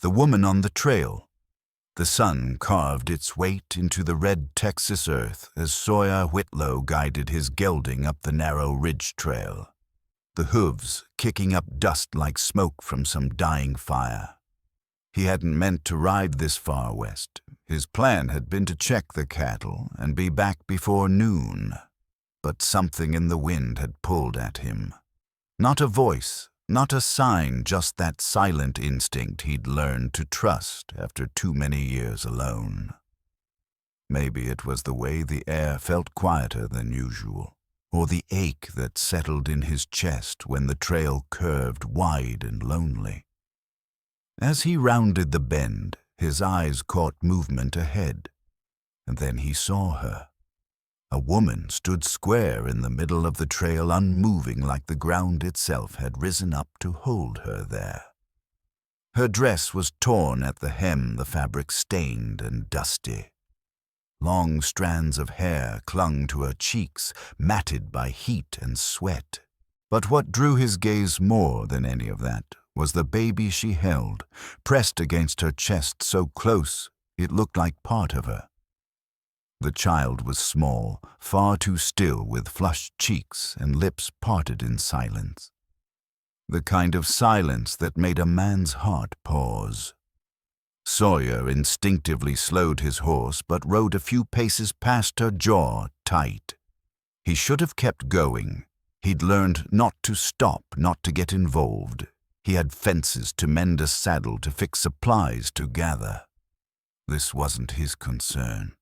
The woman on the trail. The sun carved its weight into the red Texas earth as Sawyer Whitlo guided his gelding up the narrow ridge trail, the hooves kicking up dust like smoke from some dying fire. He hadn't meant to ride this far west. His plan had been to check the cattle and be back before noon. But something in the wind had pulled at him. Not a voice, not a sign, just that silent instinct he'd learned to trust after too many years alone. Maybe it was the way the air felt quieter than usual, or the ache that settled in his chest when the trail curved wide and lonely. As he rounded the bend, his eyes caught movement ahead, and then he saw her. A woman stood square in the middle of the trail, unmoving like the ground itself had risen up to hold her there. Her dress was torn at the hem, the fabric stained and dusty. Long strands of hair clung to her cheeks, matted by heat and sweat. But what drew his gaze more than any of that was the baby she held, pressed against her chest so close it looked like part of her. The child was small, far too still, with flushed cheeks and lips parted in silence. The kind of silence that made a man's heart pause. Sawyer instinctively slowed his horse, but rode a few paces past her, jaw tight. He should have kept going. He'd learned not to stop, not to get involved. He had fences to mend a saddle, to fix supplies, to gather. This wasn't his concern.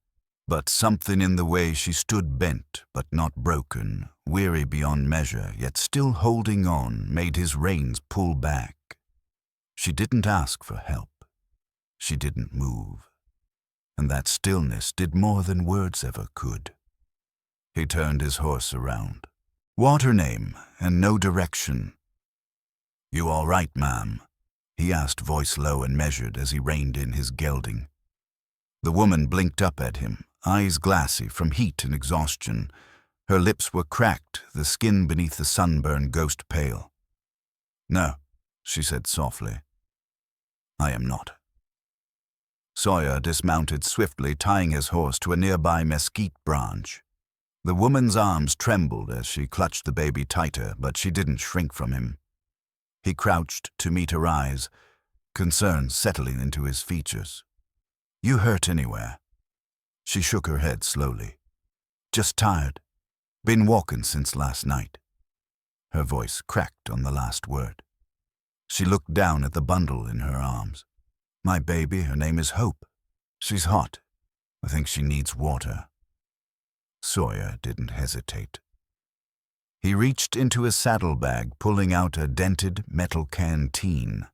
But something in the way she stood, bent but not broken, weary beyond measure, yet still holding on, made his reins pull back. She didn't ask for help. She didn't move. And that stillness did more than words ever could. He turned his horse around. Water name and no direction. "You all right, ma'am?" he asked, voice low and measured, as he reined in his gelding. The woman blinked up at him, eyes glassy from heat and exhaustion. Her lips were cracked, the skin beneath the sunburn ghost pale. "No," she said softly. "I am not." Sawyer dismounted swiftly, tying his horse to a nearby mesquite branch. The woman's arms trembled as she clutched the baby tighter, but she didn't shrink from him. He crouched to meet her eyes, concern settling into his features. "You hurt anywhere?" She shook her head slowly. "Just tired. Been walking since last night." Her voice cracked on the last word. She looked down at the bundle in her arms. "My baby, her name is Hope. She's hot. I think she needs water." Sawyer didn't hesitate. He reached into his saddlebag, pulling out a dented metal canteen.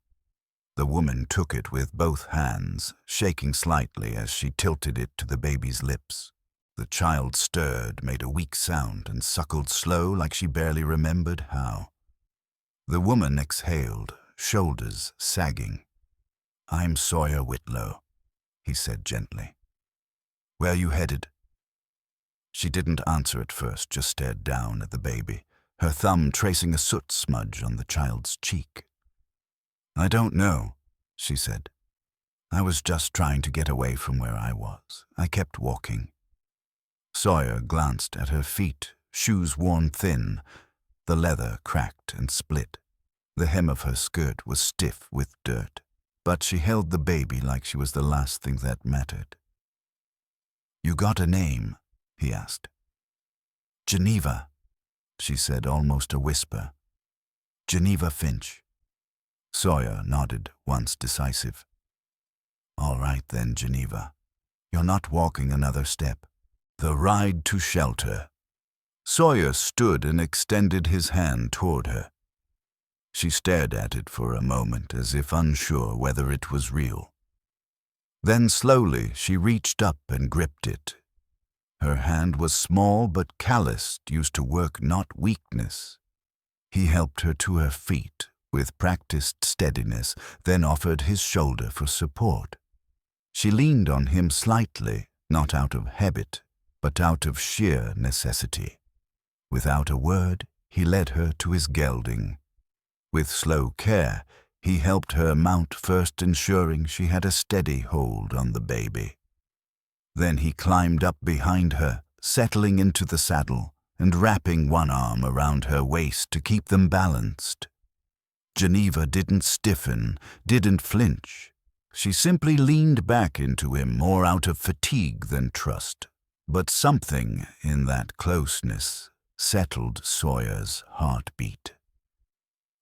The woman took it with both hands, shaking slightly as she tilted it to the baby's lips. The child stirred, made a weak sound, and suckled slow, like she barely remembered how. The woman exhaled, shoulders sagging. "I'm Sawyer Whitlo," he said gently. "Where you headed?" She didn't answer at first, just stared down at the baby, her thumb tracing a soot smudge on the child's cheek. "I don't know," she said. "I was just trying to get away from where I was. I kept walking." Sawyer glanced at her feet, shoes worn thin, the leather cracked and split. The hem of her skirt was stiff with dirt, but she held the baby like she was the last thing that mattered. "You got a name?" he asked. "Geneva," she said, almost a whisper. "Geneva Finch." Sawyer nodded, once decisive. "All right then, Geneva. You're not walking another step." The ride to shelter. Sawyer stood and extended his hand toward her. She stared at it for a moment, as if unsure whether it was real. Then slowly she reached up and gripped it. Her hand was small but calloused, used to work, not weakness. He helped her to her feet with practiced steadiness, then offered his shoulder for support. She leaned on him slightly, not out of habit, but out of sheer necessity. Without a word, he led her to his gelding. With slow care, He helped her mount, first ensuring she had a steady hold on the baby. Then he climbed up behind her, settling into the saddle and wrapping one arm around her waist to keep them balanced. Geneva didn't stiffen, didn't flinch. She simply leaned back into him more out of fatigue than trust. But something in that closeness settled Sawyer's heartbeat.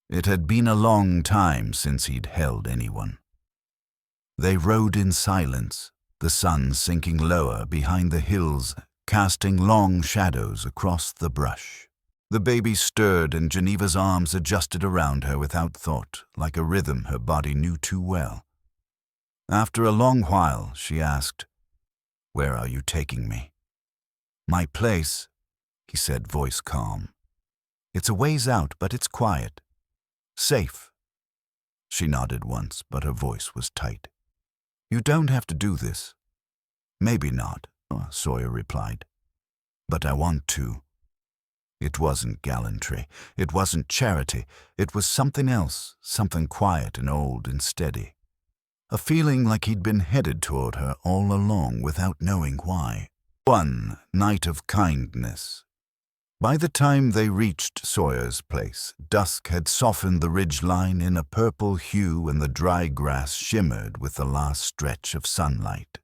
It had been a long time since he'd held anyone. They rode in silence, the sun sinking lower behind the hills, casting long shadows across the brush. The baby stirred and Geneva's arms adjusted around her without thought, like a rhythm her body knew too well. After a long while, she asked, "Where are you taking me?" "My place," he said, voice calm. "It's a ways out, but it's quiet. Safe." She nodded once, but her voice was tight. "You don't have to do this." "Maybe not," Sawyer replied. "But I want to." It wasn't gallantry. It wasn't charity. It was something else, something quiet and old and steady. A feeling like he'd been headed toward her all along without knowing why. One night of kindness. By the time they reached Sawyer's place, dusk had softened the ridgeline in a purple hue and the dry grass shimmered with the last stretch of sunlight.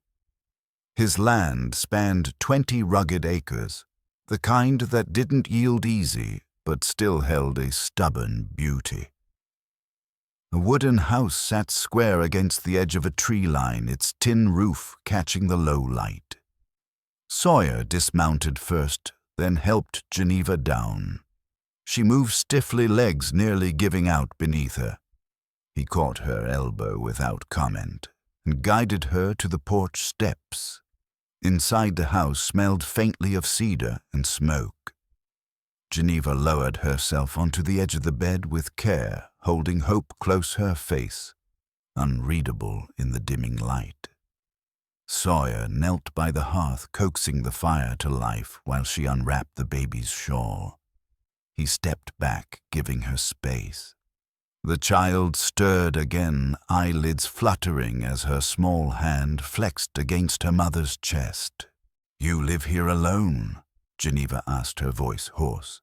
His land spanned 20 rugged acres, the kind that didn't yield easy but still held a stubborn beauty. A wooden house sat square against the edge of a tree line, its tin roof catching the low light. Sawyer dismounted first, then helped Geneva down. She moved stiffly, legs nearly giving out beneath her. He caught her elbow without comment and guided her to the porch steps. Inside the house smelled faintly of cedar and smoke. Geneva lowered herself onto the edge of the bed with care, holding Hope close her face, unreadable in the dimming light. Sawyer knelt by the hearth, coaxing the fire to life while she unwrapped the baby's shawl. He stepped back, giving her space. The child stirred again, eyelids fluttering as her small hand flexed against her mother's chest. "You live here alone?" Geneva asked, her voice hoarse.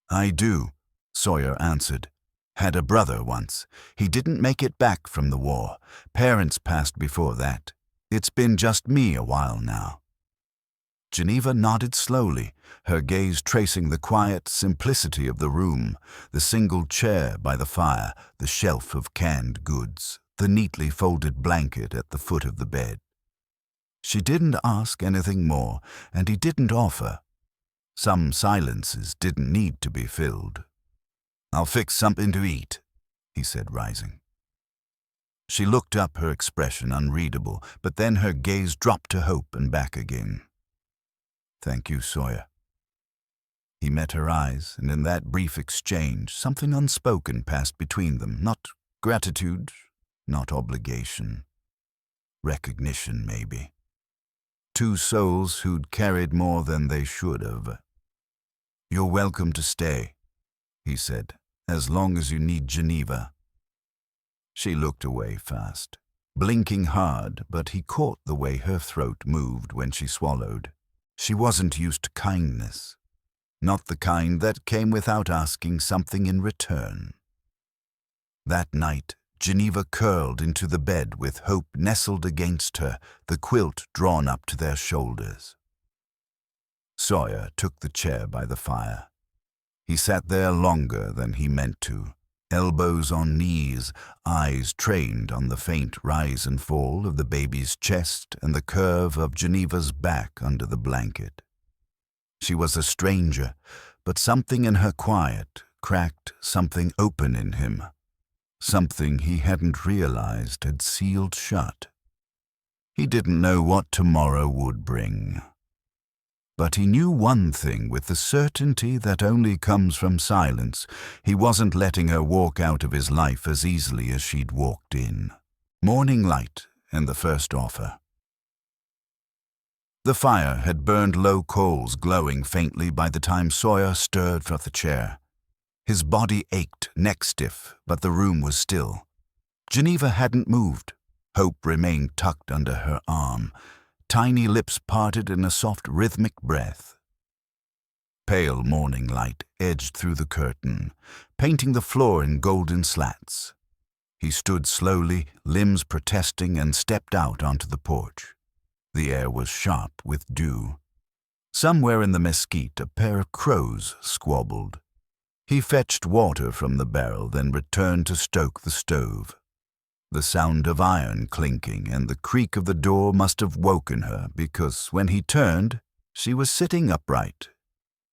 "I do," Sawyer answered. "Had a brother once. He didn't make it back from the war. Parents passed before that. It's been just me a while now." Geneva nodded slowly, her gaze tracing the quiet simplicity of the room, the single chair by the fire, the shelf of canned goods, the neatly folded blanket at the foot of the bed. She didn't ask anything more, and he didn't offer. Some silences didn't need to be filled. "I'll fix something to eat," he said, rising. She looked up, her expression unreadable, but then her gaze dropped to Hope and back again. "Thank you, Sawyer." He met her eyes, and in that brief exchange, something unspoken passed between them. Not gratitude, not obligation. Recognition, maybe. Two souls who'd carried more than they should have. "You're welcome to stay," he said, "as long as you need Geneva." She looked away fast, blinking hard, but he caught the way her throat moved when she swallowed. She wasn't used to kindness, not the kind that came without asking something in return. That night, Geneva curled into the bed with Hope nestled against her, the quilt drawn up to their shoulders. Sawyer took the chair by the fire. He sat there longer than he meant to, elbows on knees, eyes trained on the faint rise and fall of the baby's chest and the curve of Geneva's back under the blanket. She was a stranger, but something in her quiet cracked something open in him, something he hadn't realized had sealed shut. He didn't know what tomorrow would bring. But he knew one thing with the certainty that only comes from silence. He wasn't letting her walk out of his life as easily as she'd walked in. Morning light and the first offer. The fire had burned low coals glowing faintly by the time Sawyer stirred from the chair. His body ached, neck stiff, but the room was still. Geneva hadn't moved. Hope remained tucked under her arm, tiny lips parted in a soft rhythmic breath. Pale morning light edged through the curtain, painting the floor in golden slats. He stood slowly, limbs protesting, and stepped out onto the porch. The air was sharp with dew. Somewhere in the mesquite, a pair of crows squabbled. He fetched water from the barrel, then returned to stoke the stove. The sound of iron clinking and the creak of the door must have woken her, because when he turned, she was sitting upright,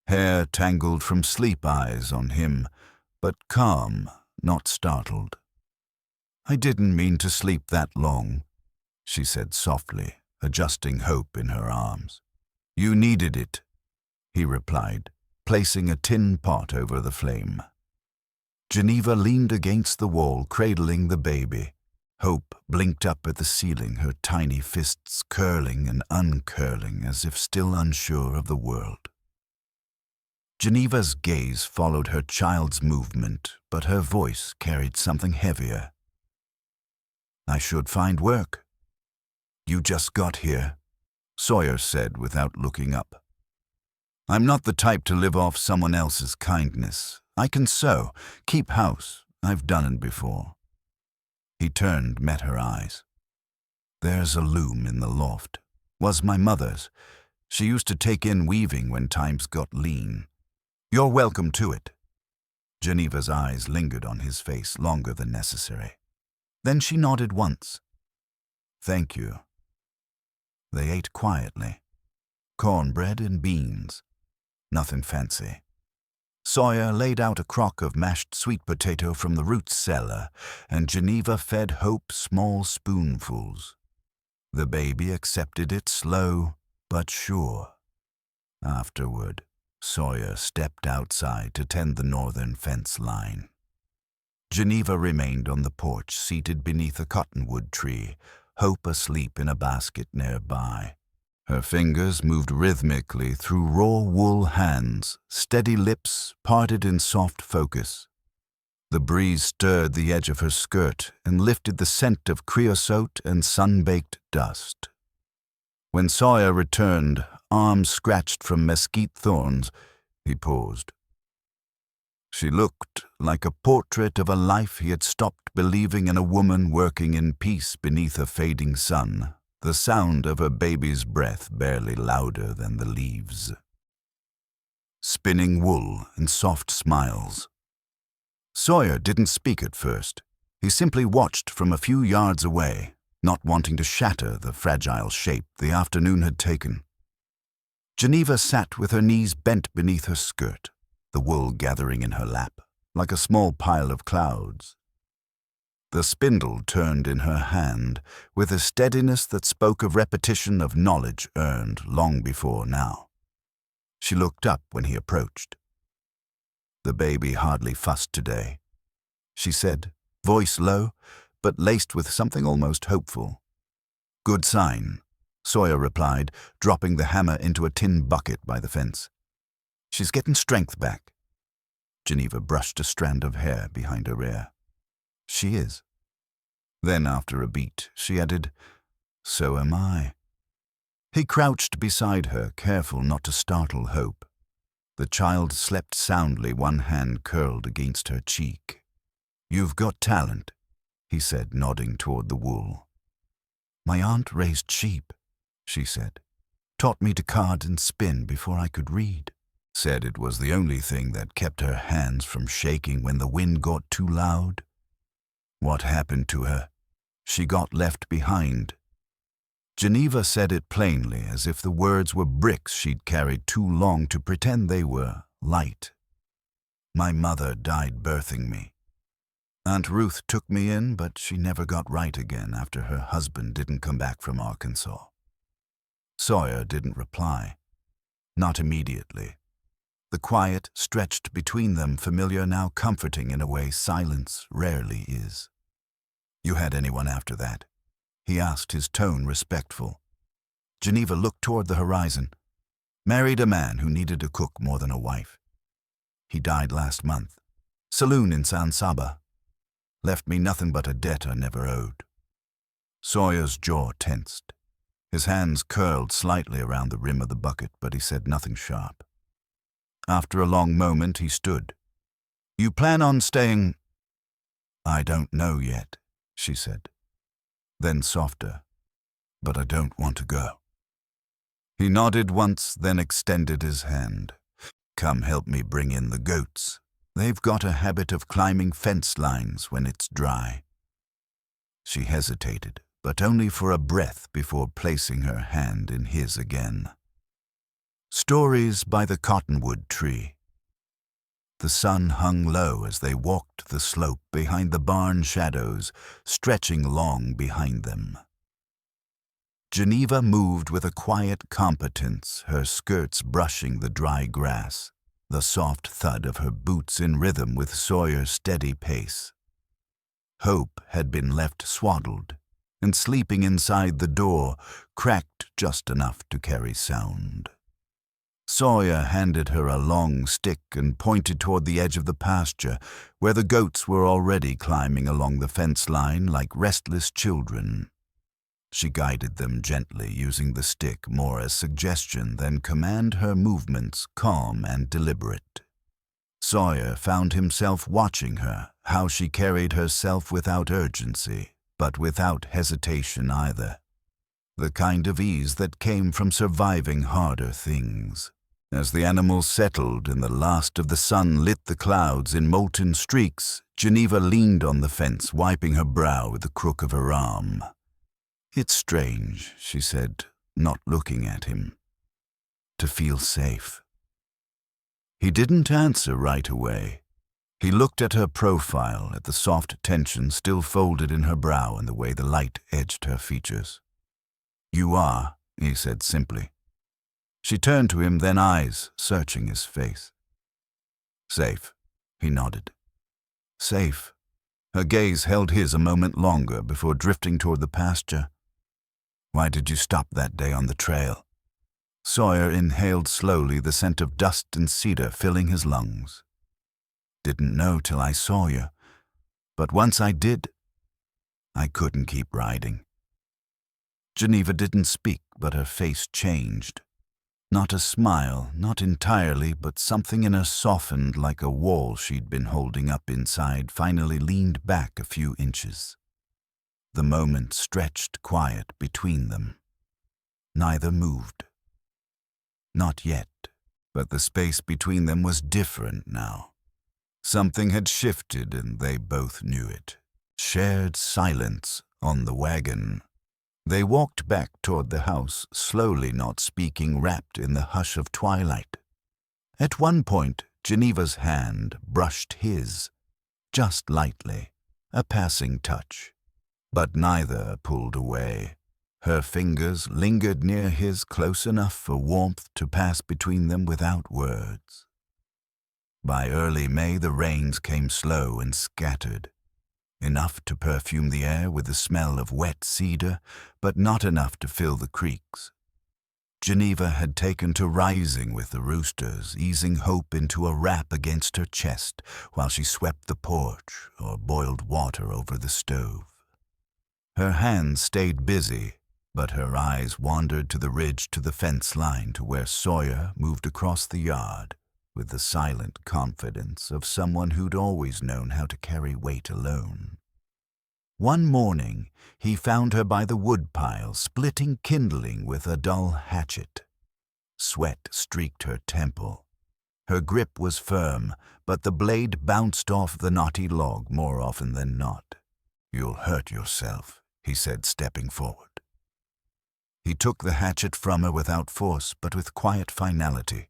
hair tangled from sleep eyes on him, but calm, not startled. "I didn't mean to sleep that long," she said softly, adjusting Hope in her arms. "You needed it," he replied, placing a tin pot over the flame. Geneva leaned against the wall, cradling the baby. Hope blinked up at the ceiling, her tiny fists curling and uncurling as if still unsure of the world. Geneva's gaze followed her child's movement, but her voice carried something heavier. "I should find work." "You just got here," Sawyer said without looking up. "I'm not the type to live off someone else's kindness. I can sew, keep house. I've done it before." He turned, met her eyes. "There's a loom in the loft. Was my mother's. She used to take in weaving when times got lean. You're welcome to it." Geneva's eyes lingered on his face longer than necessary. Then she nodded once. "Thank you." They ate quietly. Cornbread and beans. Nothing fancy. Sawyer laid out a crock of mashed sweet potato from the root cellar, and Geneva fed Hope small spoonfuls. The baby accepted it slow but sure. Afterward, Sawyer stepped outside to tend the northern fence line. Geneva remained on the porch, seated beneath a cottonwood tree, Hope asleep in a basket nearby. Her fingers moved rhythmically through raw wool hands, steady lips parted in soft focus. The breeze stirred the edge of her skirt and lifted the scent of creosote and sun-baked dust. When Sawyer returned, arms scratched from mesquite thorns, he paused. She looked like a portrait of a life he had stopped believing in, a woman working in peace beneath a fading sun, the sound of her baby's breath barely louder than the leaves. Spinning wool and soft smiles. Sawyer didn't speak at first. He simply watched from a few yards away, not wanting to shatter the fragile shape the afternoon had taken. Geneva sat with her knees bent beneath her skirt, the wool gathering in her lap, like a small pile of clouds. The spindle turned in her hand with a steadiness that spoke of repetition of knowledge earned long before now. She looked up when he approached. "The baby hardly fussed today," she said, voice low, but laced with something almost hopeful. "Good sign," Sawyer replied, dropping the hammer into a tin bucket by the fence. "She's getting strength back." Geneva brushed a strand of hair behind her ear. "She is." Then, after a beat, she added, "So am I." He crouched beside her, careful not to startle Hope. The child slept soundly, one hand curled against her cheek. "You've got talent," he said, nodding toward the wool. "My aunt raised sheep," she said. "Taught me to card and spin before I could read. Said it was the only thing that kept her hands from shaking when the wind got too loud." "What happened to her?" "She got left behind." Geneva said it plainly, as if the words were bricks she'd carried too long to pretend they were light. "My mother died birthing me. Aunt Ruth took me in, but she never got right again after her husband didn't come back from Arkansas." Sawyer didn't reply. Not immediately. The quiet stretched between them, familiar now, comforting in a way silence rarely is. "You had anyone after that?" he asked, his tone respectful. Geneva looked toward the horizon. "Married a man who needed a cook more than a wife. He died last month. Saloon in San Saba. Left me nothing but a debt I never owed. Sawyer's jaw tensed. His hands curled slightly around the rim of the bucket, but he said nothing sharp. After a long moment, he stood. You plan on staying? I don't know yet, she said. Then softer, but I don't want to go. He nodded once, then extended his hand. Come help me bring in the goats. They've got a habit of climbing fence lines when it's dry. She hesitated, but only for a breath before placing her hand in his again. Stories by the cottonwood tree. The sun hung low as they walked the slope behind the barn shadows, stretching long behind them. Geneva moved with a quiet competence, her skirts brushing the dry grass, the soft thud of her boots in rhythm with Sawyer's steady pace. Hope had been left swaddled, and sleeping inside the door, cracked just enough to carry sound. Sawyer handed her a long stick and pointed toward the edge of the pasture, where the goats were already climbing along the fence line like restless children. She guided them gently, using the stick more as suggestion than command, her movements calm and deliberate. Sawyer found himself watching her, how she carried herself without urgency, but without hesitation either. The kind of ease that came from surviving harder things. As the animals settled and the last of the sun lit the clouds in molten streaks, Geneva leaned on the fence, wiping her brow with the crook of her arm. It's strange, she said, not looking at him. To feel safe. He didn't answer right away. He looked at her profile, at the soft tension still folded in her brow and the way the light edged her features. You are, he said simply. She turned to him, then eyes searching his face. Safe, he nodded. Safe. Her gaze held his a moment longer before drifting toward the pasture. Why did you stop that day on the trail? Sawyer inhaled slowly, the scent of dust and cedar filling his lungs. Didn't know till I saw you, but once I did, I couldn't keep riding. Geneva didn't speak, but her face changed. Not a smile, not entirely, but something in her softened like a wall she'd been holding up inside finally leaned back a few inches. The moment stretched quiet between them. Neither moved. Not yet, but the space between them was different now. Something had shifted and they both knew it. Shared silence on the wagon. They walked back toward the house, slowly, not speaking, wrapped in the hush of twilight. At one point, Geneva's hand brushed his, just lightly, a passing touch. But neither pulled away. Her fingers lingered near his, close enough for warmth to pass between them without words. By early May, the rains came slow and scattered. Enough to perfume the air with the smell of wet cedar, but not enough to fill the creeks. Geneva had taken to rising with the roosters, easing hope into a wrap against her chest while she swept the porch or boiled water over the stove. Her hands stayed busy, but her eyes wandered to the ridge to the fence line to where Sawyer moved across the yard with the silent confidence of someone who'd always known how to carry weight alone. One morning, he found her by the woodpile, splitting kindling with a dull hatchet. Sweat streaked her temple. Her grip was firm, but the blade bounced off the knotty log more often than not. You'll hurt yourself, he said, stepping forward. He took the hatchet from her without force, but with quiet finality.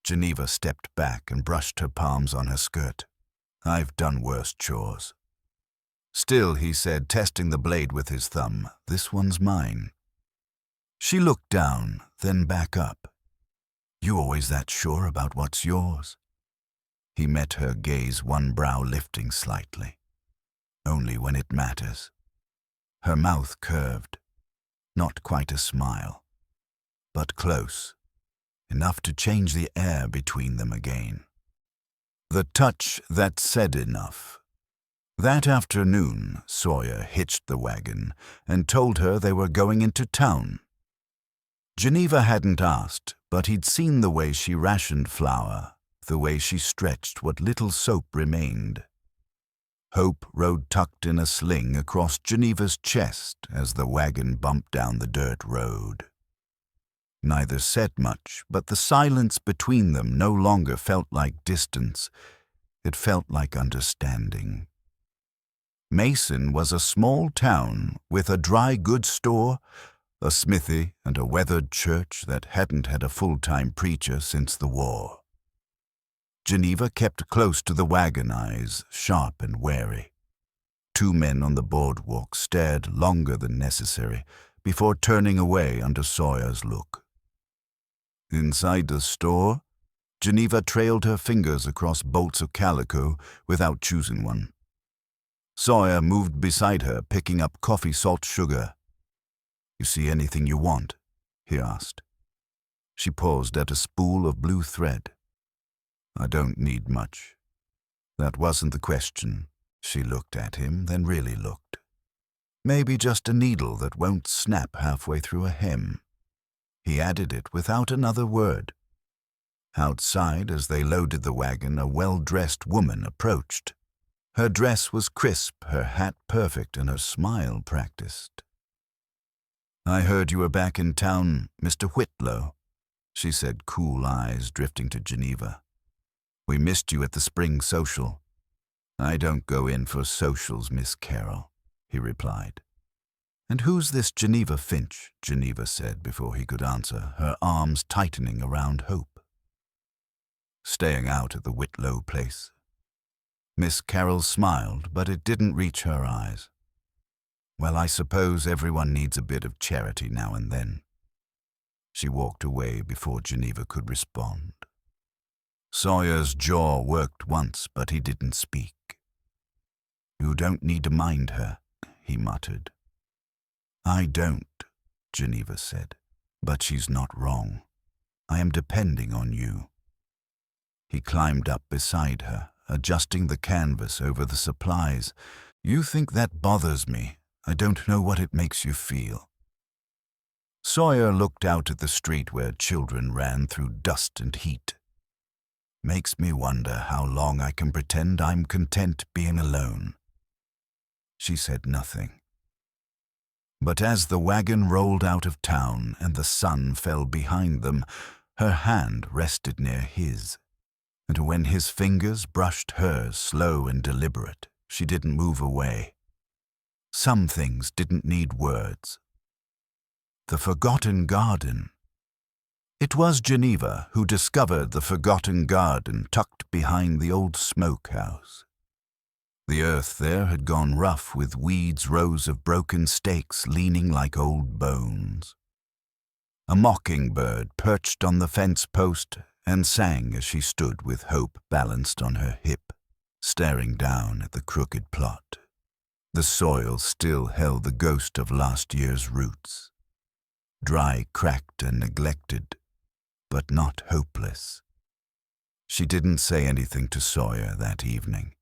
Geneva stepped back and brushed her palms on her skirt. I've done worse chores. Still, he said, testing the blade with his thumb, this one's mine. She looked down, then back up. You always that sure about what's yours? He met her gaze, one brow lifting slightly. Only when it matters. Her mouth curved. Not quite a smile, but close. Enough to change the air between them again. The touch that said enough. That afternoon, Sawyer hitched the wagon and told her they were going into town. Geneva hadn't asked, but he'd seen the way she rationed flour, the way she stretched what little soap remained. Hope rode tucked in a sling across Geneva's chest as the wagon bumped down the dirt road. Neither said much, but the silence between them no longer felt like distance. It felt like understanding. Mason was a small town with a dry goods store, a smithy, and a weathered church that hadn't had a full-time preacher since the war. Geneva kept close to the wagon, eyes sharp and wary. Two men on the boardwalk stared longer than necessary before turning away under Sawyer's look. Inside the store, Geneva trailed her fingers across bolts of calico without choosing one. Sawyer moved beside her, picking up coffee salt sugar. "You see anything you want?" he asked. She paused at a spool of blue thread. "I don't need much." That wasn't the question. She looked at him, then really looked. Maybe just a needle that won't snap halfway through a hem. He added it without another word. Outside, as they loaded the wagon, a well-dressed woman approached. Her dress was crisp, her hat perfect, and her smile practiced. "I heard you were back in town, Mr. Whitlo," she said, cool eyes drifting to Geneva. "We missed you at the spring social." "I don't go in for socials, Miss Carroll," he replied. "And who's this Geneva Finch?" Geneva said before he could answer, her arms tightening around Hope. "Staying out at the Whitlo place." Miss Carroll smiled, but it didn't reach her eyes. "Well, I suppose everyone needs a bit of charity now and then." She walked away before Geneva could respond. Sawyer's jaw worked once, but he didn't speak. "You don't need to mind her," he muttered. "I don't," Geneva said, "but she's not wrong. I am depending on you." He climbed up beside her, adjusting the canvas over the supplies. "You think that bothers me. I don't know what it makes you feel." Sawyer looked out at the street where children ran through dust and heat. "Makes me wonder how long I can pretend I'm content being alone." She said nothing. But as the wagon rolled out of town and the sun fell behind them, her hand rested near his. And when his fingers brushed hers, slow and deliberate, she didn't move away. Some things didn't need words. The forgotten garden. It was Geneva who discovered the forgotten garden tucked behind the old smokehouse. The earth there had gone rough with weeds, rows of broken stakes leaning like old bones. A mockingbird perched on the fence post and sang as she stood with Hope balanced on her hip, staring down at the crooked plot. The soil still held the ghost of last year's roots. Dry, cracked, and neglected, but not hopeless. She didn't say anything to Sawyer that evening,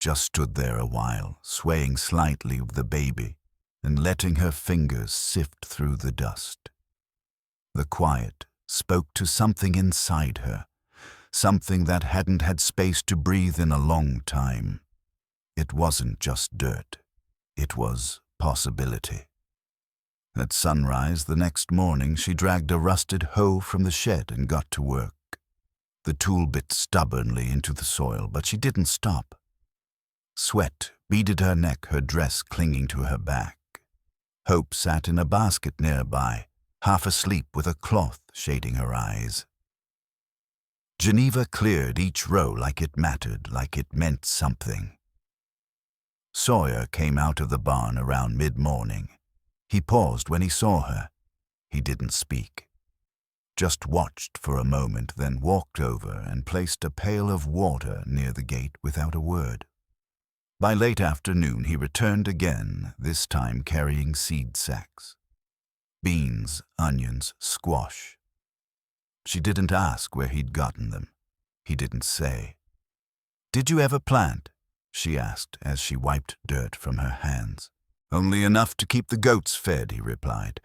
just stood there a while, swaying slightly with the baby and letting her fingers sift through the dust. The quiet spoke to something inside her, something that hadn't had space to breathe in a long time. It wasn't just dirt. It was possibility. At sunrise the next morning, she dragged a rusted hoe from the shed and got to work. The tool bit stubbornly into the soil, but she didn't stop. Sweat beaded her neck, her dress clinging to her back. Hope sat in a basket nearby, half asleep with a cloth shading her eyes. Geneva cleared each row like it mattered, like it meant something. Sawyer came out of the barn around mid-morning. He paused when he saw her. He didn't speak. Just watched for a moment, then walked over and placed a pail of water near the gate without a word. By late afternoon he returned again, this time carrying seed sacks. Beans, onions, squash. She didn't ask where he'd gotten them. He didn't say. "Did you ever plant?" she asked as she wiped dirt from her hands. Only enough to keep the goats fed, he replied,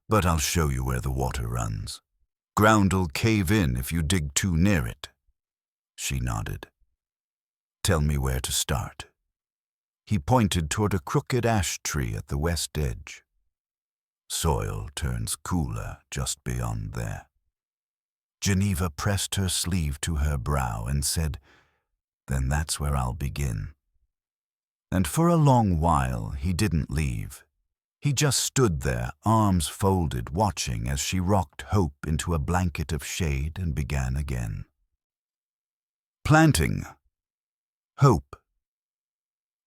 but I'll show you where the water runs. Ground'll cave in if you dig too near it. She nodded. Tell me where to start. He pointed toward a crooked ash tree at the west edge. Soil turns cooler just beyond there. Geneva pressed her sleeve to her brow and said, Then that's where I'll begin. And for a long while he didn't leave. He just stood there, arms folded, watching as she rocked Hope into a blanket of shade and began again. Planting. Hope.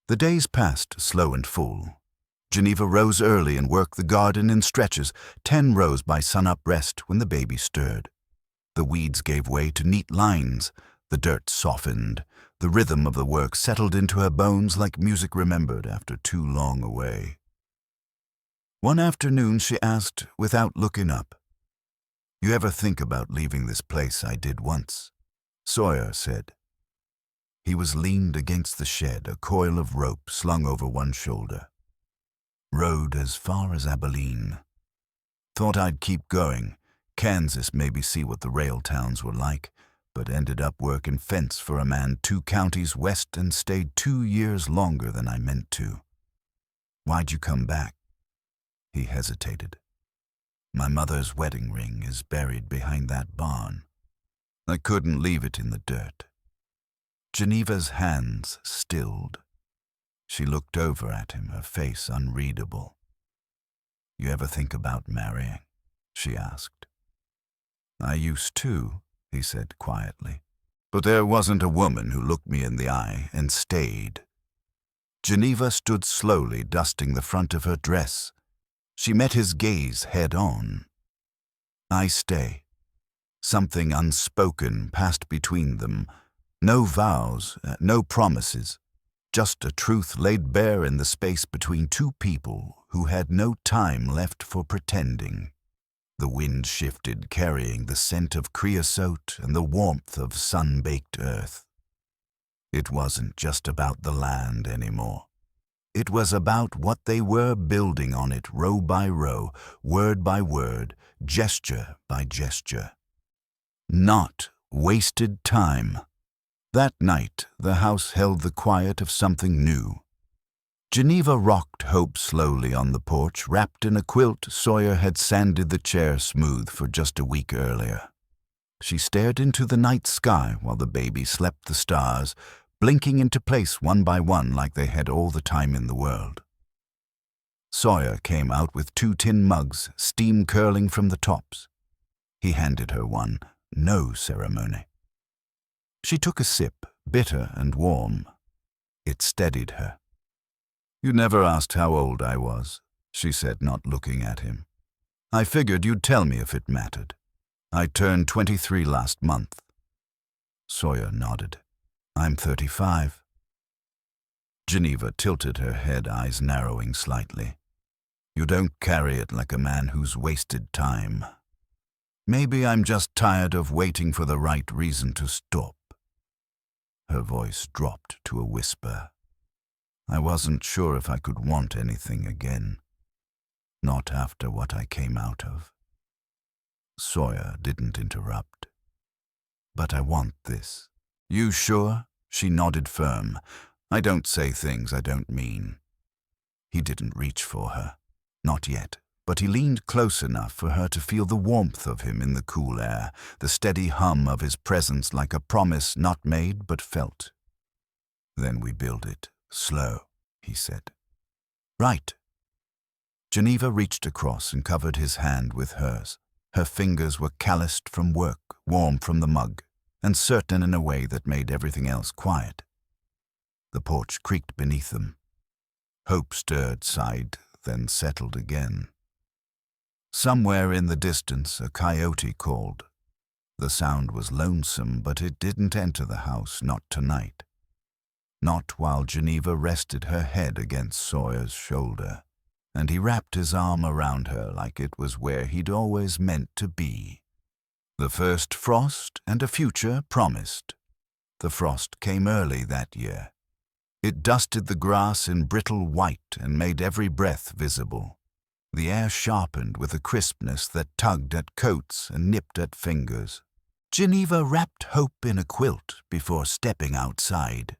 The days passed slow and full. Geneva rose early and worked the garden in stretches, 10 rows by sun-up rest when the baby stirred. The weeds gave way to neat lines, the dirt softened, the rhythm of the work settled into her bones like music remembered after too long away. One afternoon she asked, without looking up, You ever think about leaving this place I did once? Sawyer said. He was leaned against the shed, a coil of rope slung over one shoulder. Rode as far as Abilene. Thought I'd keep going, Kansas maybe see what the rail towns were like, but ended up working fence for a man 2 counties west and stayed 2 years longer than I meant to. Why'd you come back? He hesitated. My mother's wedding ring is buried behind that barn. I couldn't leave it in the dirt. Geneva's hands stilled. She looked over at him, her face unreadable. You ever think about marrying? She asked. I used to, he said quietly. But there wasn't a woman who looked me in the eye and stayed. Geneva stood slowly, dusting the front of her dress. She met his gaze head on. I stay. Something unspoken passed between them. No vows, no promises. Just a truth laid bare in the space between 2 people who had no time left for pretending. The wind shifted, carrying the scent of creosote and the warmth of sun-baked earth. It wasn't just about the land anymore. It was about what they were building on it, row by row, word by word, gesture by gesture. Not wasted time. That night, the house held the quiet of something new. Geneva rocked Hope slowly on the porch, wrapped in a quilt Sawyer had sanded the chair smooth for just a week earlier. She stared into the night sky while the baby slept the stars, blinking into place one by one like they had all the time in the world. Sawyer came out with 2 tin mugs, steam curling from the tops. He handed her one, no ceremony. She took a sip, bitter and warm. It steadied her. You never asked how old I was, she said, not looking at him. I figured you'd tell me if it mattered. I turned 23 last month. Sawyer nodded. I'm 35. Geneva tilted her head, eyes narrowing slightly. You don't carry it like a man who's wasted time. Maybe I'm just tired of waiting for the right reason to stop. Her voice dropped to a whisper. I wasn't sure if I could want anything again. Not after what I came out of. Sawyer didn't interrupt. But I want this. You sure? She nodded firm. I don't say things I don't mean. He didn't reach for her. Not yet. But he leaned close enough for her to feel the warmth of him in the cool air, the steady hum of his presence like a promise not made but felt. Then we build it, slow, he said. Right. Geneva reached across and covered his hand with hers. Her fingers were calloused from work, warm from the mug, and certain in a way that made everything else quiet. The porch creaked beneath them. Hope stirred, sighed, then settled again. Somewhere in the distance, a coyote called. The sound was lonesome, but it didn't enter the house, not tonight. Not while Geneva rested her head against Sawyer's shoulder, and he wrapped his arm around her like it was where he'd always meant to be. The first frost and a future promised. The frost came early that year. It dusted the grass in brittle white and made every breath visible. The air sharpened with a crispness that tugged at coats and nipped at fingers. Geneva wrapped Hope in a quilt before stepping outside.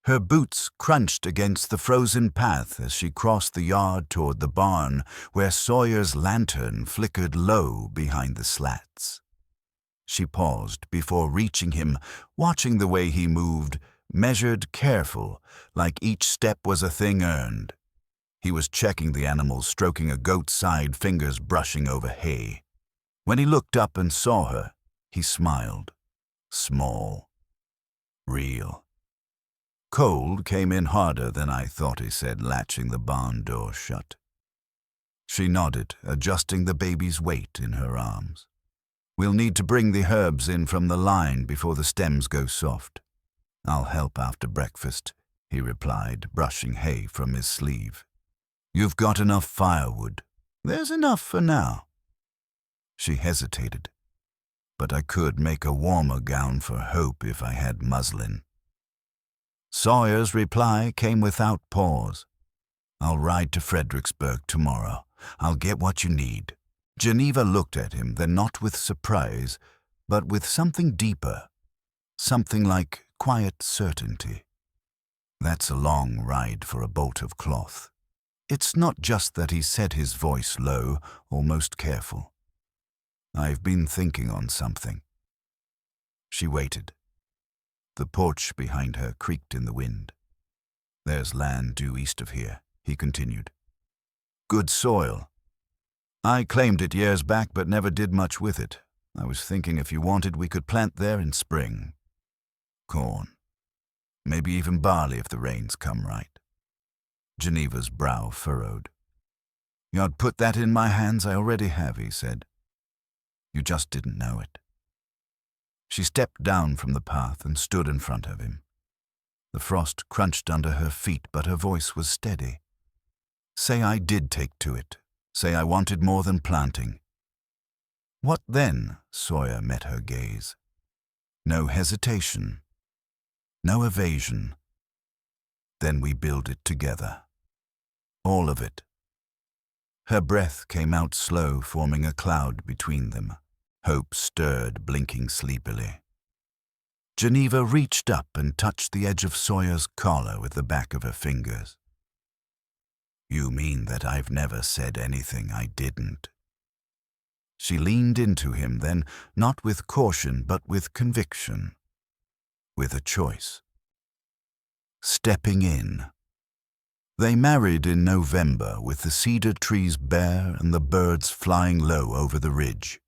Her boots crunched against the frozen path as she crossed the yard toward the barn, where Sawyer's lantern flickered low behind the slats. She paused before reaching him, watching the way he moved, measured, careful, like each step was a thing earned. He was checking the animals, stroking a goat's side, fingers brushing over hay. When he looked up and saw her, he smiled. Small. Real. Cold came in harder than I thought, he said, latching the barn door shut. She nodded, adjusting the baby's weight in her arms. We'll need to bring the herbs in from the line before the stems go soft. I'll help after breakfast, he replied, brushing hay from his sleeve. You've got enough firewood. There's enough for now. She hesitated. But I could make a warmer gown for Hope if I had muslin. Sawyer's reply came without pause. I'll ride to Fredericksburg tomorrow. I'll get what you need. Geneva looked at him, then not with surprise, but with something deeper, something like quiet certainty. That's a long ride for a bolt of cloth. It's not just that he said his voice low, almost careful. I've been thinking on something. She waited. The porch behind her creaked in the wind. There's land due east of here, he continued. Good soil. I claimed it years back but never did much with it. I was thinking if you wanted we could plant there in spring. Corn. Maybe even barley if the rains come right. Geneva's brow furrowed. You'd put that in my hands, I already have, he said. You just didn't know it. She stepped down from the path and stood in front of him. The frost crunched under her feet, but her voice was steady. Say I did take to it. Say I wanted more than planting. What then? Sawyer met her gaze. No hesitation. No evasion. Then we build it together. All of it. Her breath came out slow, forming a cloud between them. Hope stirred, blinking sleepily. Geneva reached up and touched the edge of Sawyer's collar with the back of her fingers. You mean that I've never said anything I didn't? She leaned into him then, not with caution but with conviction. With a choice. Stepping in. They married in November with the cedar trees bare and the birds flying low over the ridge.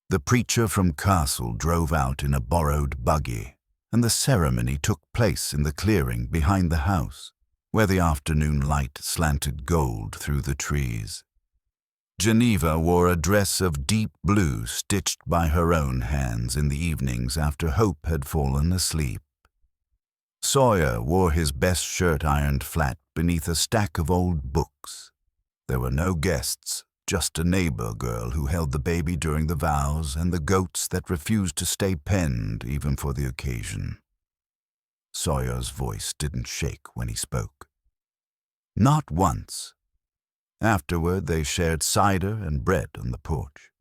The preacher from Castle drove out in a borrowed buggy, and the ceremony took place in the clearing behind the house, where the afternoon light slanted gold through the trees. Geneva wore a dress of deep blue stitched by her own hands in the evenings after Hope had fallen asleep. Sawyer wore his best shirt ironed flat beneath a stack of old books. There were no guests, just a neighbor girl who held the baby during the vows and the goats that refused to stay penned even for the occasion. Sawyer's voice didn't shake when he spoke. Not once. Afterward, they shared cider and bread on the porch.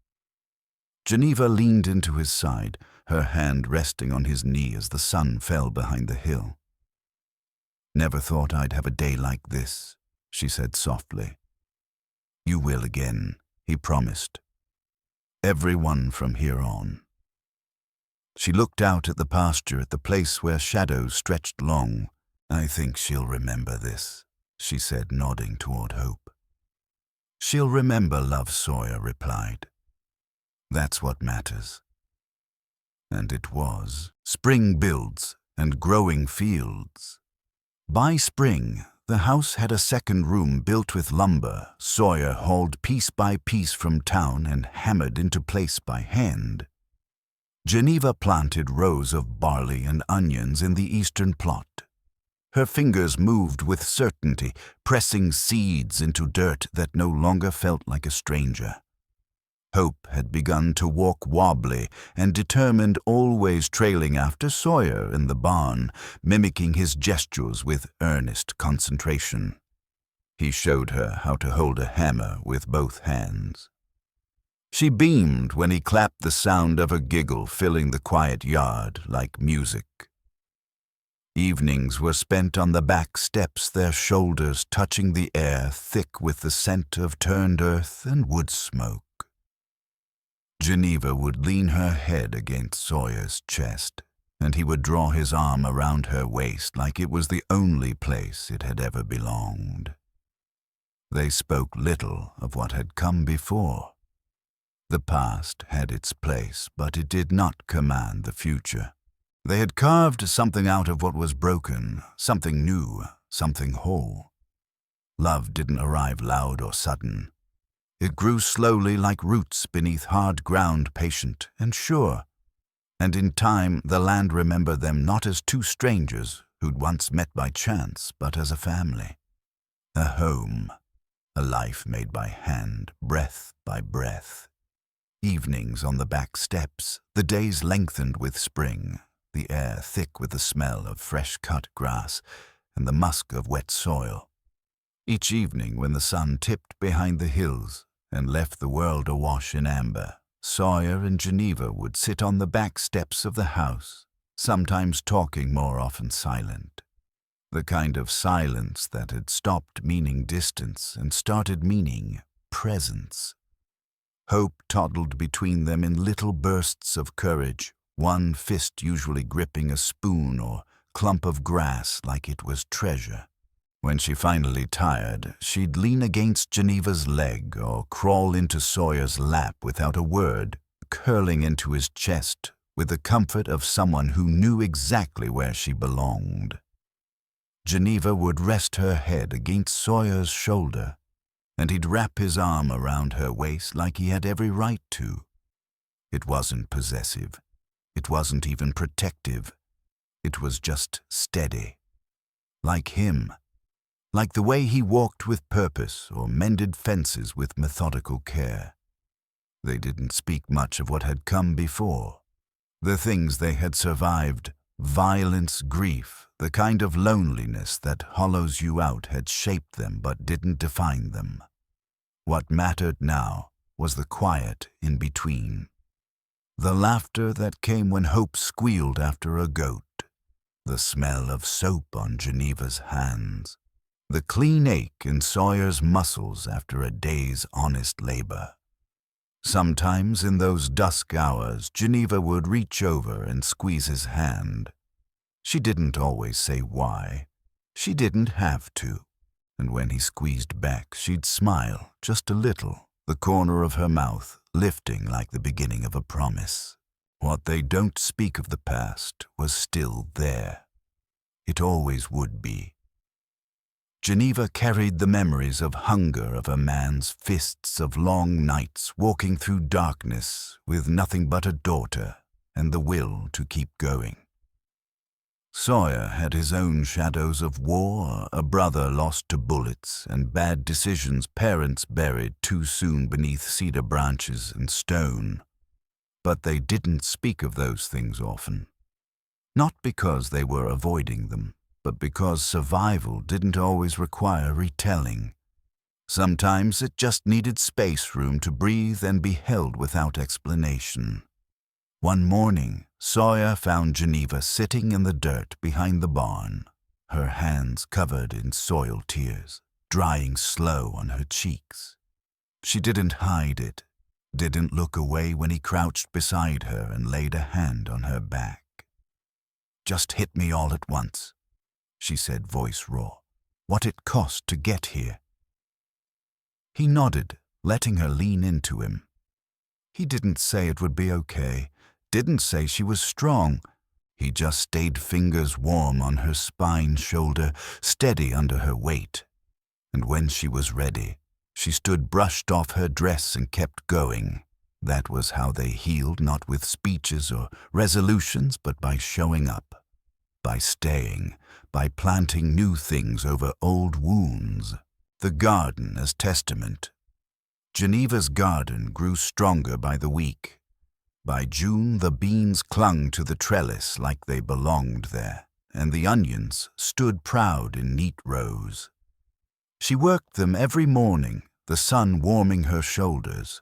Geneva leaned into his side, her hand resting on his knee as the sun fell behind the hill. Never thought I'd have a day like this, she said softly. You will again, he promised. Everyone from here on. She looked out at the pasture at the place where shadows stretched long. I think she'll remember this, she said, nodding toward Hope. She'll remember, Love, Sawyer replied. That's what matters. And it was. Spring builds and growing fields. By spring, the house had a second room built with lumber Sawyer hauled piece by piece from town and hammered into place by hand. Geneva planted rows of barley and onions in the eastern plot. Her fingers moved with certainty, pressing seeds into dirt that no longer felt like a stranger. Hope had begun to walk wobbly and determined, always trailing after Sawyer in the barn, mimicking his gestures with earnest concentration. He showed her how to hold a hammer with both hands. She beamed when he clapped, the sound of a giggle filling the quiet yard like music. Evenings were spent on the back steps, their shoulders touching the air thick with the scent of turned earth and wood smoke. Geneva would lean her head against Sawyer's chest, and he would draw his arm around her waist like it was the only place it had ever belonged. They spoke little of what had come before. The past had its place, but it did not command the future. They had carved something out of what was broken, something new, something whole. Love didn't arrive loud or sudden. It grew slowly like roots beneath hard ground, patient and sure. And in time the land remembered them not as two strangers who'd once met by chance, but as a family. A home, a life made by hand, breath by breath. Evenings on the back steps, the days lengthened with spring, the air thick with the smell of fresh-cut grass and the musk of wet soil. Each evening when the sun tipped behind the hills and left the world awash in amber, Sawyer and Geneva would sit on the back steps of the house, sometimes talking, more often silent. The kind of silence that had stopped meaning distance and started meaning presence. Hope toddled between them in little bursts of courage, one fist usually gripping a spoon or clump of grass like it was treasure. When she finally tired, she'd lean against Geneva's leg or crawl into Sawyer's lap without a word, curling into his chest with the comfort of someone who knew exactly where she belonged. Geneva would rest her head against Sawyer's shoulder, and he'd wrap his arm around her waist like he had every right to. It wasn't possessive. It wasn't even protective. It was just steady. Like him. Like the way he walked with purpose or mended fences with methodical care. They didn't speak much of what had come before. The things they had survived, violence, grief, the kind of loneliness that hollows you out, had shaped them but didn't define them. What mattered now was the quiet in between. The laughter that came when hope squealed after a goat. The smell of soap on Geneva's hands. The clean ache in Sawyer's muscles after a day's honest labor. Sometimes in those dusk hours, Geneva would reach over and squeeze his hand. She didn't always say why. She didn't have to. And when he squeezed back, she'd smile just a little, the corner of her mouth lifting like the beginning of a promise. What they don't speak of the past was still there. It always would be. Geneva carried the memories of hunger of a man's fists, of long nights walking through darkness with nothing but a daughter and the will to keep going. Sawyer had his own shadows of war, a brother lost to bullets, and bad decisions, parents buried too soon beneath cedar branches and stone. But they didn't speak of those things often. Not because they were avoiding them, but because survival didn't always require retelling. Sometimes it just needed space, room to breathe and be held without explanation. One morning, Sawyer found Geneva sitting in the dirt behind the barn, her hands covered in soil tears, drying slow on her cheeks. She didn't hide it, didn't look away when he crouched beside her and laid a hand on her back. "Just hit me all at once," she said, voice raw. "What it cost to get here." He nodded, letting her lean into him. He didn't say it would be okay, didn't say she was strong. He just stayed, fingers warm on her spine, shoulder, steady under her weight. And when she was ready, she stood, brushed off her dress and kept going. That was how they healed, not with speeches or resolutions, but by showing up, by staying, by planting new things over old wounds. The garden as testament. Geneva's garden grew stronger by the week. By June, the beans clung to the trellis like they belonged there, and the onions stood proud in neat rows. She worked them every morning, the sun warming her shoulders.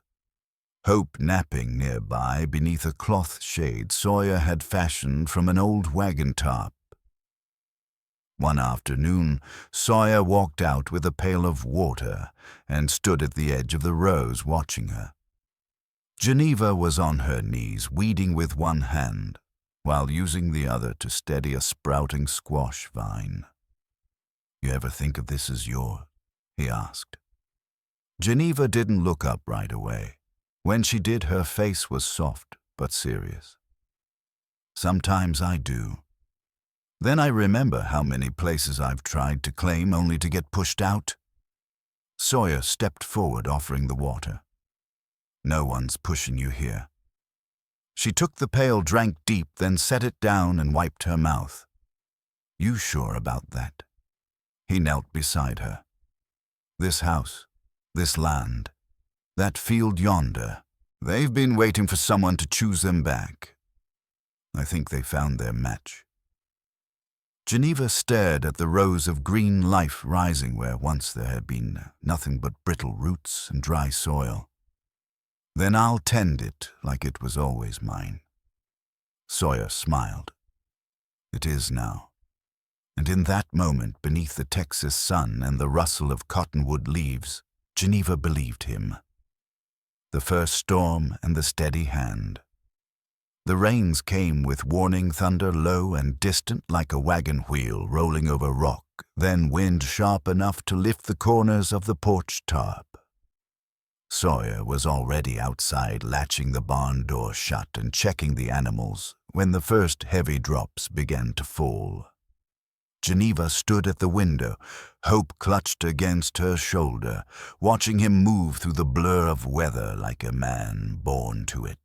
Hope napping nearby beneath a cloth shade Sawyer had fashioned from an old wagon top. One afternoon, Sawyer walked out with a pail of water and stood at the edge of the rows watching her. Geneva was on her knees, weeding with one hand, while using the other to steady a sprouting squash vine. "You ever think of this as yours?" he asked. Geneva didn't look up right away. When she did, her face was soft but serious. "Sometimes I do. Then I remember how many places I've tried to claim only to get pushed out." Sawyer stepped forward, offering the water. "No one's pushing you here." She took the pail, drank deep, then set it down and wiped her mouth. "You sure about that?" He knelt beside her. "This house, this land, that field yonder, they've been waiting for someone to choose them back. I think they found their match." Geneva stared at the rows of green life rising where once there had been nothing but brittle roots and dry soil. "Then I'll tend it like it was always mine." Sawyer smiled. "It is now." And in that moment, beneath the Texas sun and the rustle of cottonwood leaves, Geneva believed him. The first storm and the steady hand. The rains came with warning thunder, low and distant like a wagon wheel rolling over rock, then wind sharp enough to lift the corners of the porch top. Sawyer was already outside, latching the barn door shut and checking the animals when the first heavy drops began to fall. Geneva stood at the window, hope clutched against her shoulder, watching him move through the blur of weather like a man born to it.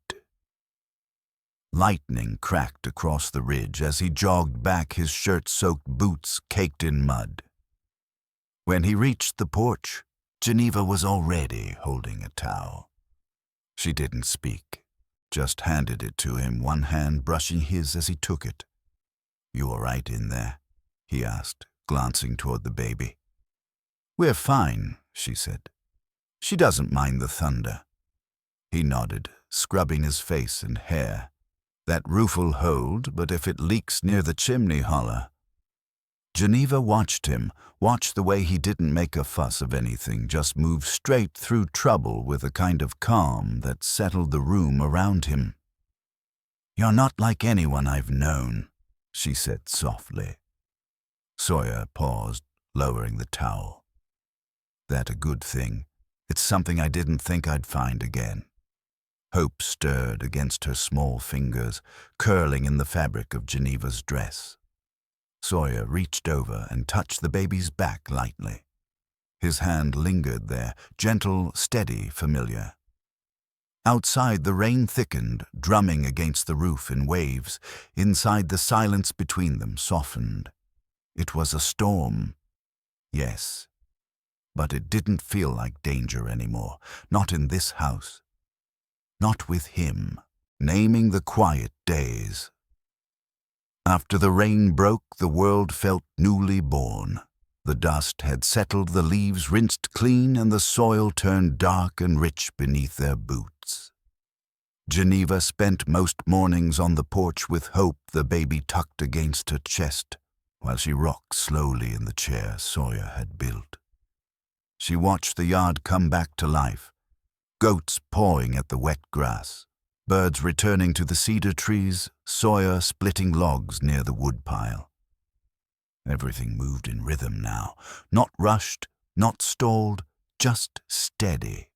Lightning cracked across the ridge as he jogged back, his shirt-soaked boots caked in mud. When he reached the porch, Geneva was already holding a towel. She didn't speak, just handed it to him, one hand brushing his as he took it. "You all right in there?" he asked, glancing toward the baby. "We're fine," she said. "She doesn't mind the thunder." He nodded, scrubbing his face and hair. "That roof'll hold, but if it leaks near the chimney holler." Geneva watched him, watched the way he didn't make a fuss of anything, just moved straight through trouble with a kind of calm that settled the room around him. "You're not like anyone I've known," she said softly. Sawyer paused, lowering the towel. "That a good thing? It's something I didn't think I'd find again." Hope stirred against her small fingers, curling in the fabric of Geneva's dress. Sawyer reached over and touched the baby's back lightly. His hand lingered there, gentle, steady, familiar. Outside, the rain thickened, drumming against the roof in waves. Inside, the silence between them softened. It was a storm. Yes. But it didn't feel like danger anymore, not in this house. Not with him, naming the quiet days. After the rain broke, the world felt newly born. The dust had settled, the leaves rinsed clean, and the soil turned dark and rich beneath their boots. Geneva spent most mornings on the porch with Hope, the baby tucked against her chest, while she rocked slowly in the chair Sawyer had built. She watched the yard come back to life. Goats pawing at the wet grass, birds returning to the cedar trees, Sawyer splitting logs near the woodpile. Everything moved in rhythm now, not rushed, not stalled, just steady.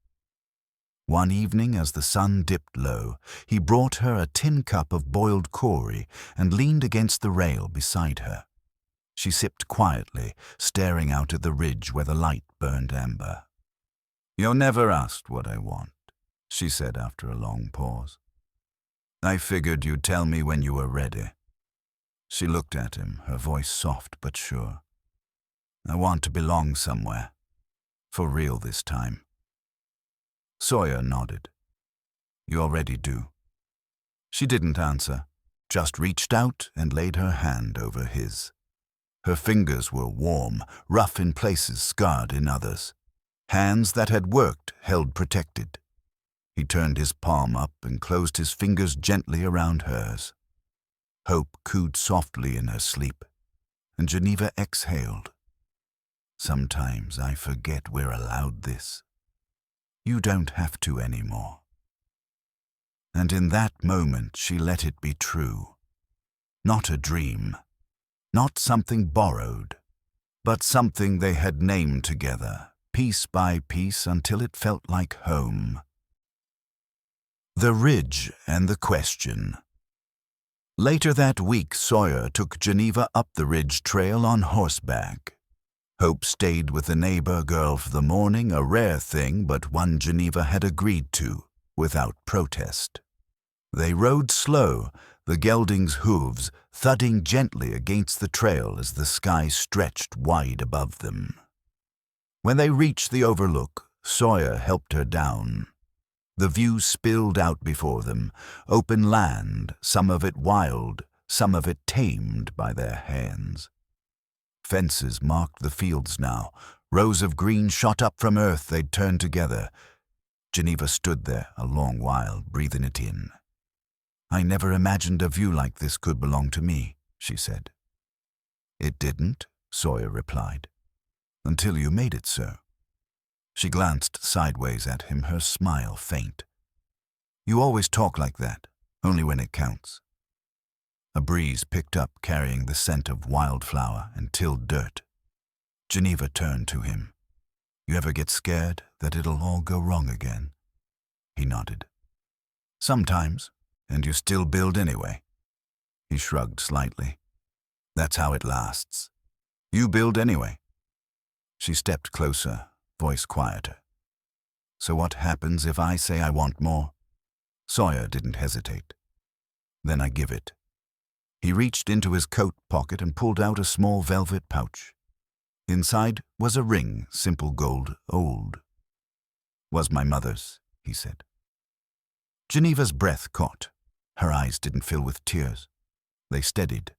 One evening, as the sun dipped low, he brought her a tin cup of boiled corey and leaned against the rail beside her. She sipped quietly, staring out at the ridge where the light burned amber. "You never asked what I want," she said after a long pause. "I figured you'd tell me when you were ready." She looked at him, her voice soft but sure. "I want to belong somewhere. For real this time." Sawyer nodded. You already do. She didn't answer, just reached out and laid her hand over his. Her fingers were warm, rough in places, scarred in others. Hands that had worked held protected. He turned his palm up and closed his fingers gently around hers. Hope cooed softly in her sleep, and Geneva exhaled. Sometimes I forget we're allowed this. You don't have to anymore. And in that moment she let it be true. Not a dream, not something borrowed, but something they had named together, piece by piece, until it felt like home. The Ridge and the Question. Later that week, Sawyer took Geneva up the ridge trail on horseback. Hope stayed with the neighbor girl for the morning, a rare thing, but one Geneva had agreed to, without protest. They rode slow, the gelding's hooves thudding gently against the trail as the sky stretched wide above them. When they reached the overlook, Sawyer helped her down. The view spilled out before them, open land, some of it wild, some of it tamed by their hands. Fences marked the fields now. Rows of green shot up from earth they'd turned together. Geneva stood there a long while, breathing it in. I never imagined a view like this could belong to me, she said. It didn't, Sawyer replied, until you made it so. She glanced sideways at him, her smile faint. You always talk like that, only when it counts. A breeze picked up, carrying the scent of wildflower and tilled dirt. Geneva turned to him. You ever get scared that it'll all go wrong again? He nodded. Sometimes, and you still build anyway. He shrugged slightly. That's how it lasts. You build anyway. She stepped closer, voice quieter. So what happens if I say I want more? Sawyer didn't hesitate. Then I give it. He reached into his coat pocket and pulled out a small velvet pouch. Inside was a ring, simple gold, old. Was my mother's, he said. Geneva's breath caught. Her eyes didn't fill with tears. They steadied.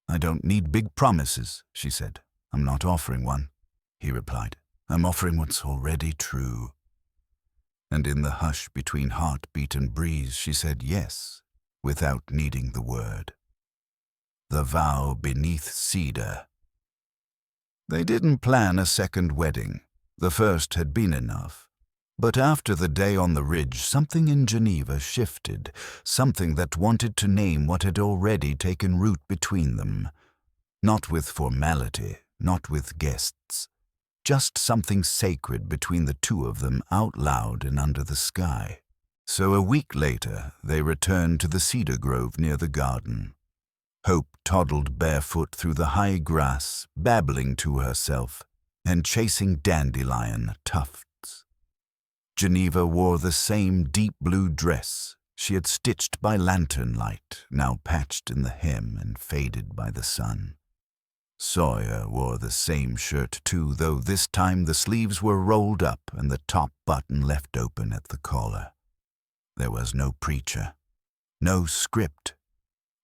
I don't need big promises, she said. I'm not offering one, he replied. I'm offering what's already true. And in the hush between heartbeat and breeze, she said yes, without needing the word. The vow beneath cedar. They didn't plan a second wedding. The first had been enough. But after the day on the ridge, something in Geneva shifted, something that wanted to name what had already taken root between them. Not with formality, not with guests. Just something sacred between the two of them, out loud and under the sky. So a week later, they returned to the cedar grove near the garden. Hope toddled barefoot through the high grass, babbling to herself and chasing dandelion tufts. Geneva wore the same deep blue dress she had stitched by lantern light, now patched in the hem and faded by the sun. Sawyer wore the same shirt too, though this time the sleeves were rolled up and the top button left open at the collar. There was no preacher, no script,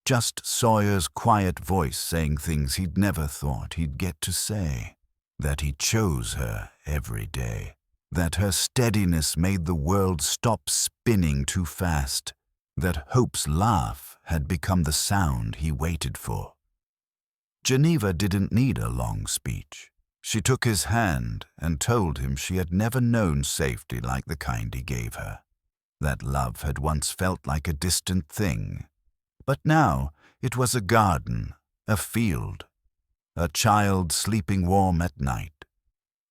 just Sawyer's quiet voice saying things he'd never thought he'd get to say, that he chose her every day, that her steadiness made the world stop spinning too fast, that Hope's laugh had become the sound he waited for. Geneva didn't need a long speech. She took his hand and told him she had never known safety like the kind he gave her. That love had once felt like a distant thing, but now it was a garden, a field, a child sleeping warm at night.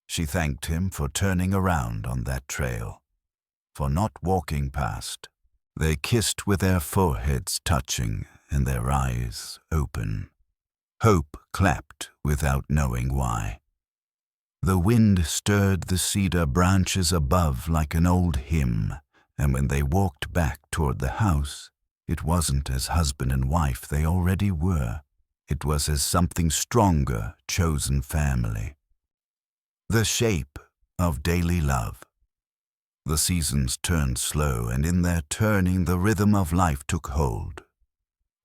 She thanked him for turning around on that trail, for not walking past. They kissed with their foreheads touching and their eyes open. Hope clapped without knowing why. The wind stirred the cedar branches above like an old hymn, and when they walked back toward the house, it wasn't as husband and wife they already were. It was as something stronger, chosen family. The shape of daily love. The seasons turned slow, and in their turning the rhythm of life took hold.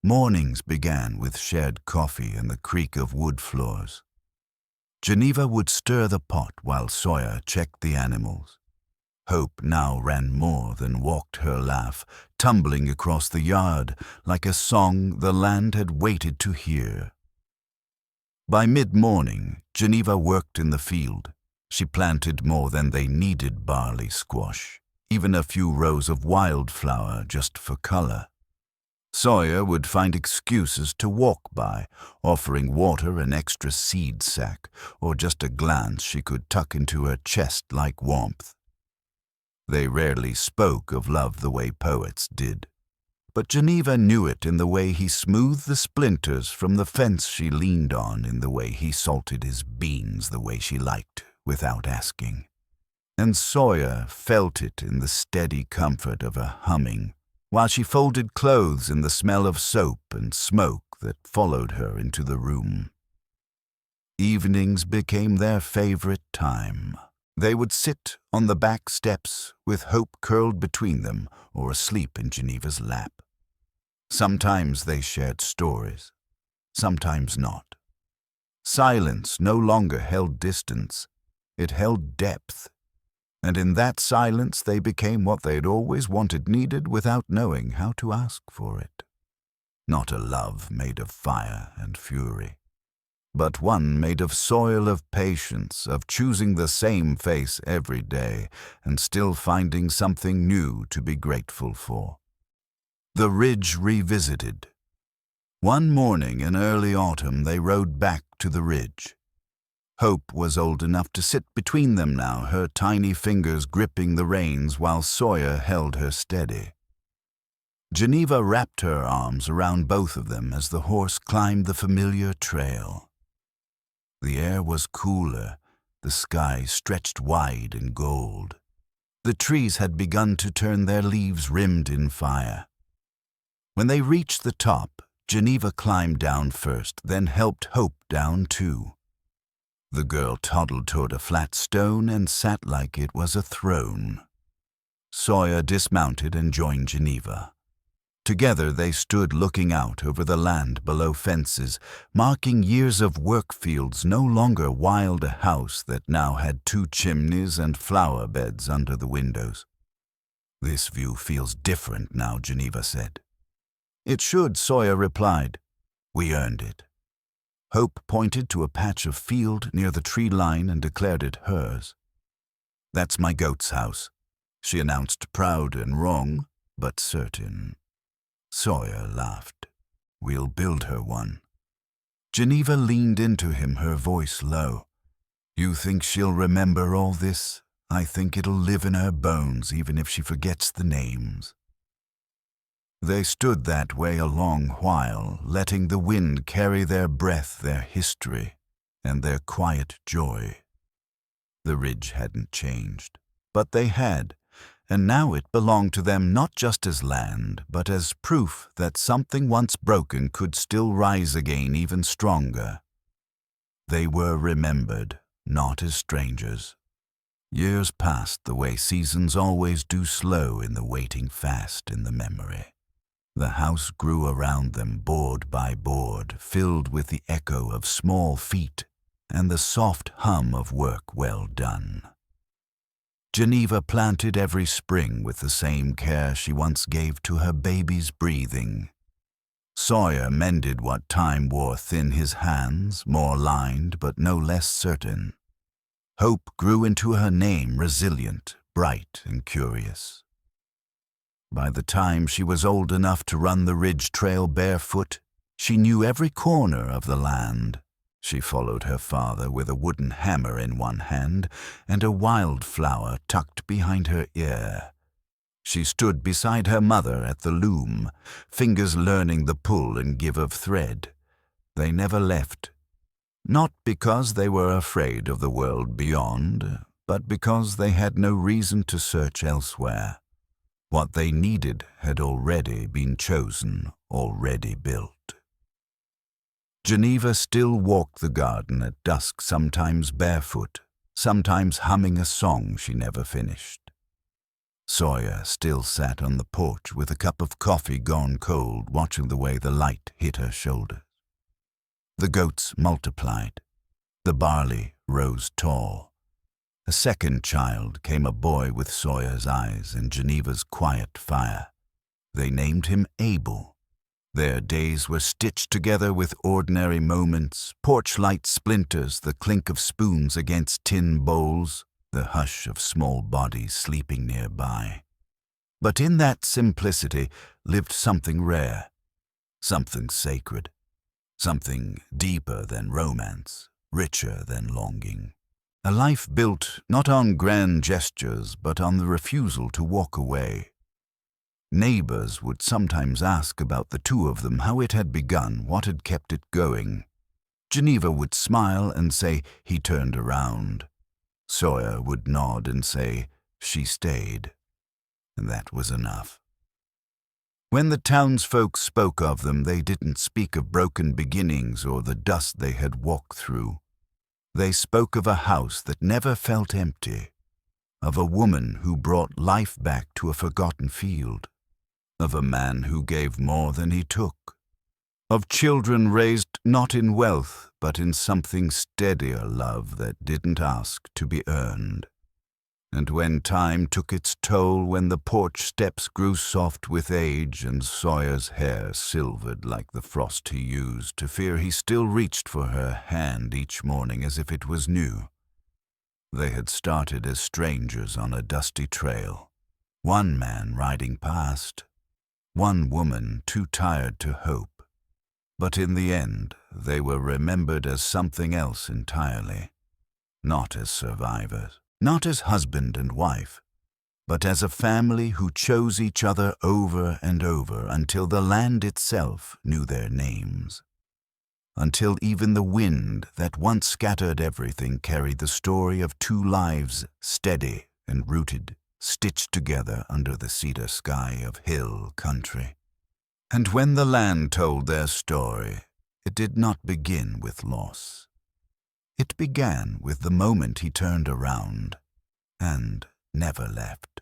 Mornings began with shared coffee and the creak of wood floors. Geneva would stir the pot while Sawyer checked the animals. Hope now ran more than walked her laugh, tumbling across the yard like a song the land had waited to hear. By mid-morning, Geneva worked in the field. She planted more than they needed barley squash, even a few rows of wildflower just for color. Sawyer would find excuses to walk by, offering water, an extra seed sack, or just a glance she could tuck into her chest like warmth. They rarely spoke of love the way poets did, but Geneva knew it in the way he smoothed the splinters from the fence she leaned on, in the way he salted his beans the way she liked, without asking. And Sawyer felt it in the steady comfort of her humming, while she folded clothes in the smell of soap and smoke that followed her into the room. Evenings became their favorite time. They would sit on the back steps with Hope curled between them or asleep in Geneva's lap. Sometimes they shared stories, sometimes not. Silence no longer held distance, it held depth. And in that silence they became what they'd always wanted needed without knowing how to ask for it. Not a love made of fire and fury, but one made of soil of patience, of choosing the same face every day and still finding something new to be grateful for. The Ridge revisited. One morning in early autumn they rode back to the Ridge. Hope was old enough to sit between them now, her tiny fingers gripping the reins while Sawyer held her steady. Geneva wrapped her arms around both of them as the horse climbed the familiar trail. The air was cooler, the sky stretched wide in gold. The trees had begun to turn their leaves rimmed in fire. When they reached the top, Geneva climbed down first, then helped Hope down too. The girl toddled toward a flat stone and sat like it was a throne. Sawyer dismounted and joined Geneva. Together they stood looking out over the land below fences, marking years of work fields no longer wild, a house that now had 2 chimneys and flower beds under the windows. "This view feels different now," Geneva said. "It should," Sawyer replied. "We earned it." Hope pointed to a patch of field near the tree line and declared it hers. "That's my goat's house," she announced, proud and wrong, but certain. Sawyer laughed. "We'll build her one." Geneva leaned into him, her voice low. "You think she'll remember all this? I think it'll live in her bones, even if she forgets the names." They stood that way a long while, letting the wind carry their breath, their history, and their quiet joy. The Ridge hadn't changed, but they had, and now it belonged to them not just as land, but as proof that something once broken could still rise again even stronger. They were remembered, not as strangers. Years passed the way seasons always do, slow in the waiting fast in the memory. The house grew around them, board by board, filled with the echo of small feet and the soft hum of work well done. Geneva planted every spring with the same care she once gave to her baby's breathing. Sawyer mended what time wore thin his hands, more lined but no less certain. Hope grew into her name, resilient, bright, and curious. By the time she was old enough to run the Ridge Trail barefoot, she knew every corner of the land. She followed her father with a wooden hammer in one hand and a wildflower tucked behind her ear. She stood beside her mother at the loom, fingers learning the pull and give of thread. They never left, not because they were afraid of the world beyond, but because they had no reason to search elsewhere. What they needed had already been chosen, already built. Geneva still walked the garden at dusk, sometimes barefoot, sometimes humming a song she never finished. Sawyer still sat on the porch with a cup of coffee gone cold, watching the way the light hit her shoulders. The goats multiplied. The barley rose tall. A second child came, a boy with Sawyer's eyes and Geneva's quiet fire. They named him Abel. Their days were stitched together with ordinary moments, porch light splinters, the clink of spoons against tin bowls, the hush of small bodies sleeping nearby. But in that simplicity lived something rare, something sacred, something deeper than romance, richer than longing. A life built not on grand gestures, but on the refusal to walk away. Neighbors would sometimes ask about the two of them, how it had begun, what had kept it going. Geneva would smile and say, "He turned around." Sawyer would nod and say, "She stayed." And that was enough. When the townsfolk spoke of them, they didn't speak of broken beginnings or the dust they had walked through. They spoke of a house that never felt empty, of a woman who brought life back to a forgotten field, of a man who gave more than he took, of children raised not in wealth, but in something steadier, love that didn't ask to be earned. And when time took its toll, when the porch steps grew soft with age and Sawyer's hair silvered like the frost he used to fear, he still reached for her hand each morning as if it was new. They had started as strangers on a dusty trail, one man riding past, one woman too tired to hope. But in the end, they were remembered as something else entirely, not as survivors, not as husband and wife, but as a family who chose each other over and over until the land itself knew their names, until even the wind that once scattered everything carried the story of two lives steady and rooted, stitched together under the cedar sky of hill country. And when the land told their story, it did not begin with loss. It began with the moment he turned around and never left.